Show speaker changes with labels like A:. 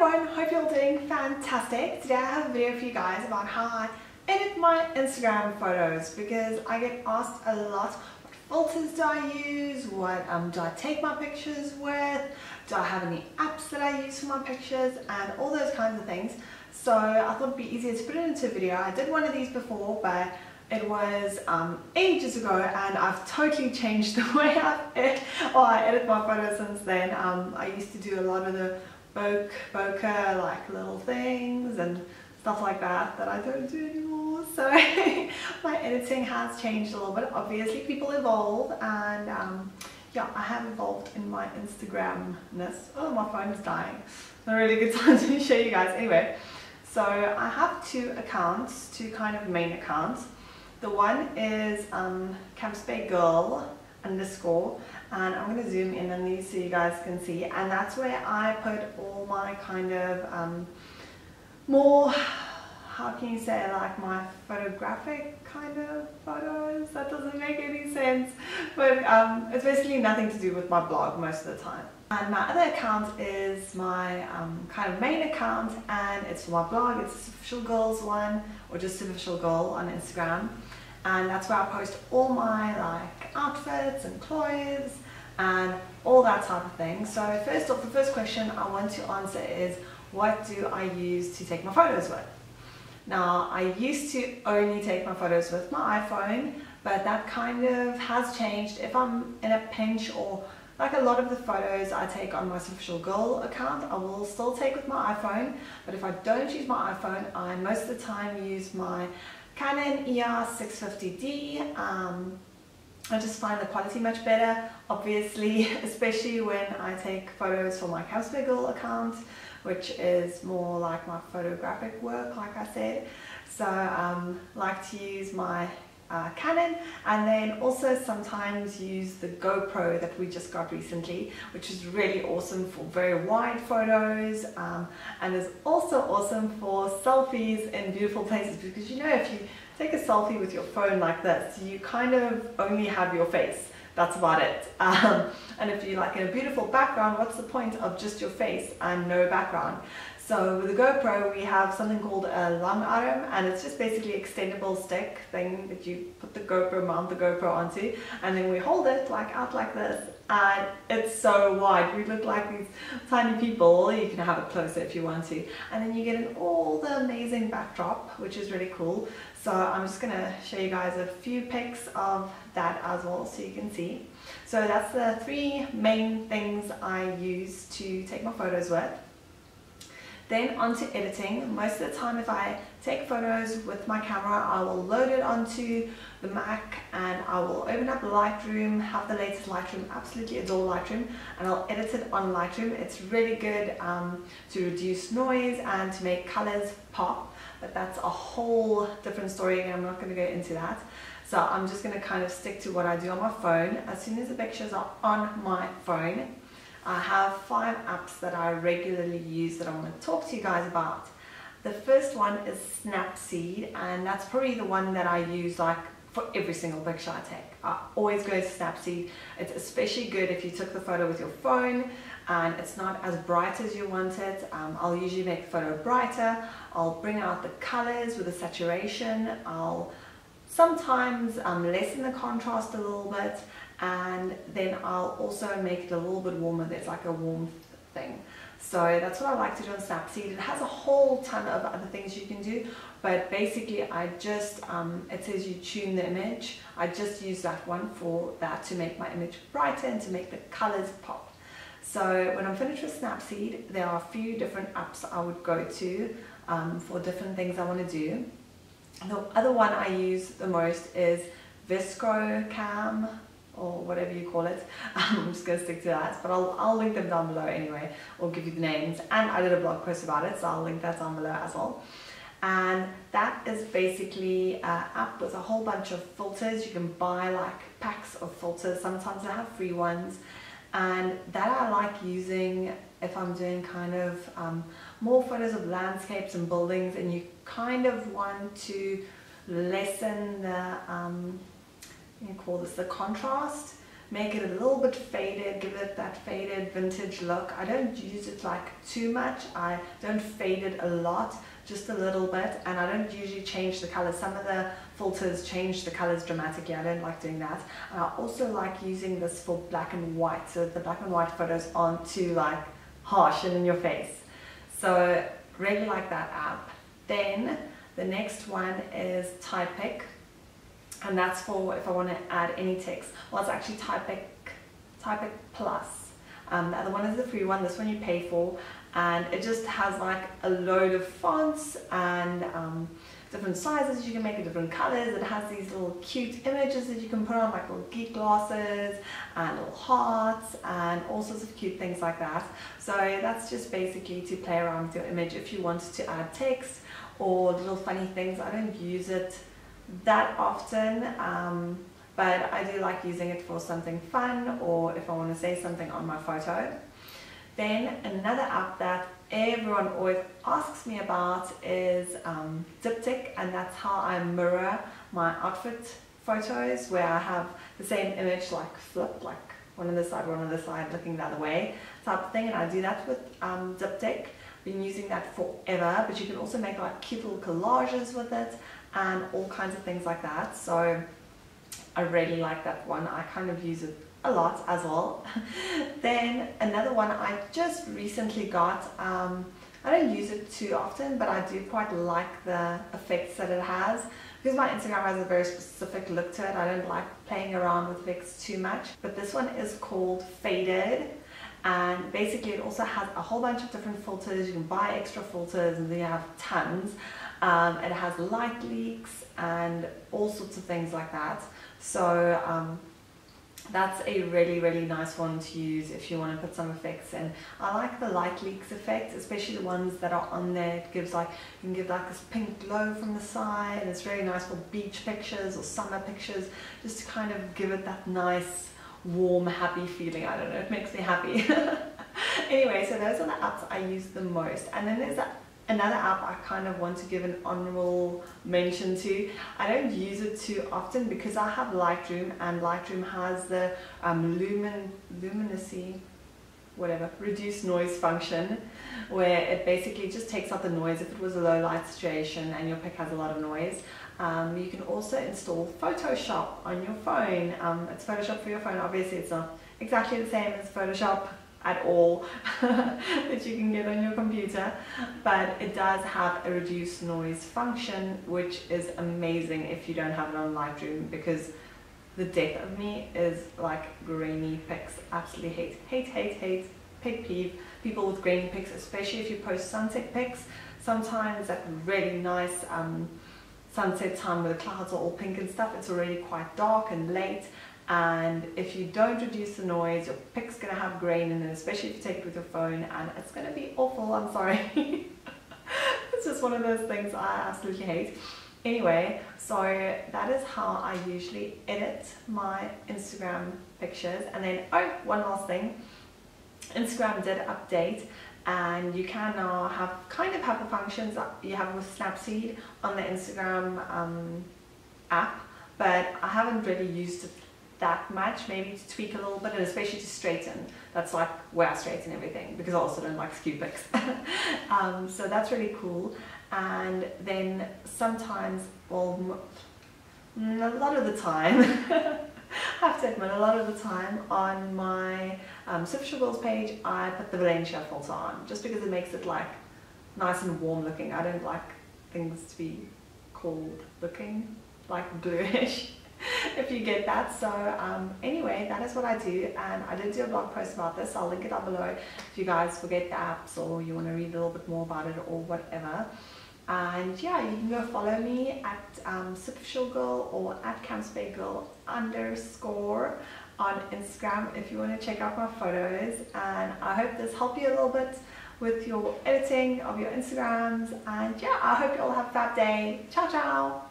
A: everyone, hope you're all doing fantastic. Today I have a video for you guys about how I edit my Instagram photos because I get asked a lot, what filters do I use, what do I take my pictures with, do I have any apps that I use for my pictures, and all those kinds of things. So I thought it'd be easier to put it into a video. I did one of these before, but it was ages ago, and I've totally changed the way I edit my photos since then. I used to do a lot of the bokeh like little things and stuff like that I don't do anymore. So my editing has changed a little bit. Obviously people evolve, and yeah, I have evolved in my Instagramness. Oh, my phone is dying. Not a really good time to show you guys. Anyway, so I have two accounts, two kind of main accounts. The one is Camps Bay Girl _ and I'm going to zoom in on these so you guys can see, and that's where I put all my kind of more, how can you say, like my photographic kind of photos. That doesn't make any sense, but it's basically nothing to do with my blog most of the time. And my other account is my kind of main account, and it's for my blog. It's Superficial Girls one, or just Superficial Girl on Instagram, and that's where I post all my like outfits and clothes and all that type of thing. So first off, the first question I want to answer is, what do I use to take my photos with? Now, I used to only take my photos with my iPhone, but that kind of has changed. If I'm in a pinch, or like a lot of the photos I take on my Superficial Girl account, I will still take with my iPhone. But if I don't use my iPhone, I most of the time use my Canon EOS 650D. I just find the quality much better, obviously, especially when I take photos for my Camps Bay Girl account, which is more like my photographic work, like I said. So like to use my Canon, and then also sometimes use the GoPro that we just got recently, which is really awesome for very wide photos, and is also awesome for selfies in beautiful places, because you know, if you take a selfie with your phone like this, you kind of only have your face. That's about it. And if you're like in a beautiful background, what's the point of just your face and no background? So with the GoPro, we have something called a long arm, and it's just basically an extendable stick thing that you put the GoPro, mount the GoPro onto, and then we hold it like out like this, and it's so wide. We look like these tiny people. You can have it closer if you want to, and then you get in all the amazing backdrop, which is really cool. So I'm just going to show you guys a few pics of that as well so you can see. So that's the three main things I use to take my photos with. Then onto editing. Most of the time if I take photos with my camera, I will load it onto the Mac, and I will open up Lightroom, have the latest Lightroom, absolutely adore Lightroom, and I'll edit it on Lightroom. It's really good to reduce noise and to make colors pop, but that's a whole different story and I'm not going to go into that. So I'm just going to kind of stick to what I do on my phone. As soon as the pictures are on my phone, I have 5 apps that I regularly use that I want to talk to you guys about. The first one is Snapseed, and that's probably the one that I use like for every single picture I take. I always go to Snapseed. It's especially good if you took the photo with your phone and it's not as bright as you want it. I'll usually make the photo brighter. I'll bring out the colors with the saturation. I'll sometimes lessen the contrast a little bit, and then I'll also make it a little bit warmer. There's like a warmth thing. So that's what I like to do on Snapseed. It has a whole ton of other things you can do, but basically I just, it says you tune the image. I just use that one for that, to make my image brighter and to make the colors pop. So when I'm finished with Snapseed, there are a few different apps I would go to for different things I want to do. The other one I use the most is ViscoCam, or whatever you call it. I'm just going to stick to that, but I'll link them down below anyway, or give you the names, and I did a blog post about it, so I'll link that down below as well. And that is basically an app with a whole bunch of filters. You can buy like packs of filters, sometimes they have free ones, and that I like using if I'm doing kind of more photos of landscapes and buildings, and you kind of want to lessen the you call this the contrast. make it a little bit faded, give it that faded vintage look. I don't use it like too much. I don't fade it a lot, just a little bit, and I don't usually change the colors. Some of the filters change the colors dramatically. I don't like doing that. And I also like using this for black and white, so the black and white photos aren't too like harsh and in your face. So really like that app. Then the next one is Typek, and that's for if I want to add any text. Well, it's actually Typek Plus. The other one is the free one. This one you pay for, and it just has like a load of fonts and different sizes you can make, different colors. It has these little cute images that you can put on, like little geek glasses and little hearts and all sorts of cute things like that. So that's just basically to play around with your image if you wanted to add text or little funny things. I don't use it that often, but I do like using it for something fun or if I want to say something on my photo. Then another app that everyone always asks me about is Diptyque, and that's how I mirror my outfit photos, where I have the same image like flipped, like one on this side, one on this side, looking the other way type of thing, and I do that with Diptyque. Been using that forever, but you can also make like cute little collages with it and all kinds of things like that. So I really like that one. I kind of use it a lot as well. Then another one I just recently got, I don't use it too often, but I do quite like the effects that it has, because my Instagram has a very specific look to it. I don't like playing around with effects too much, but this one is called Faded, and basically it also has a whole bunch of different filters. You can buy extra filters and then you have tons. It has light leaks and all sorts of things like that. So that's a really nice one to use if you want to put some effects in. I like the light leaks effect, especially the ones that are on there. It gives like, you can give like this pink glow from the side, and it's really nice for beach pictures or summer pictures, just to kind of give it that nice warm happy feeling. I don't know, it makes me happy. Anyway, so those are the apps I use the most. And then there's another app I kind of want to give an honorable mention to. I don't use it too often because I have Lightroom, and Lightroom has the luminosity, whatever, reduce noise function, where it basically just takes out the noise if it was a low light situation and your pic has a lot of noise. You can also install Photoshop on your phone. It's Photoshop for your phone. Obviously it's not exactly the same as Photoshop at all that you can get on your computer, but it does have a reduce noise function, which is amazing if you don't have it on Lightroom, because the death of me is like grainy pics. Absolutely hate, pet peeve, people with grainy pics, especially if you post sunset pics. Sometimes that really nice sunset time where the clouds are all pink and stuff, it's already quite dark and late, and if you don't reduce the noise, your pic's going to have grain in it, especially if you take it with your phone, and it's going to be awful. I'm sorry. It's just one of those things I absolutely hate. Anyway, so that is how I usually edit my Instagram pictures. And then, oh, one last thing, Instagram did update, and you can now have the functions that you have with Snapseed on the Instagram app, but I haven't really used it that much, maybe to tweak a little bit, and especially to straighten. That's like where I straighten everything, because I also don't like skew pics. So that's really cool. And then sometimes, well, a lot of the time, I have to admit, a lot of the time on my Superficial Girls page, I put the Valencia filter on, just because it makes it like nice and warm looking. I don't like things to be cold looking, like bluish, if you get that. So anyway, that is what I do, and I did do a blog post about this. I'll link it down below if you guys forget the apps or you want to read a little bit more about it or whatever. And yeah, you can go follow me at Superficial Girl or at CampsbayGirl_ on Instagram if you want to check out my photos. And I hope this helped you a little bit with your editing of your Instagrams. And yeah, I hope you all have a fab day. Ciao, ciao.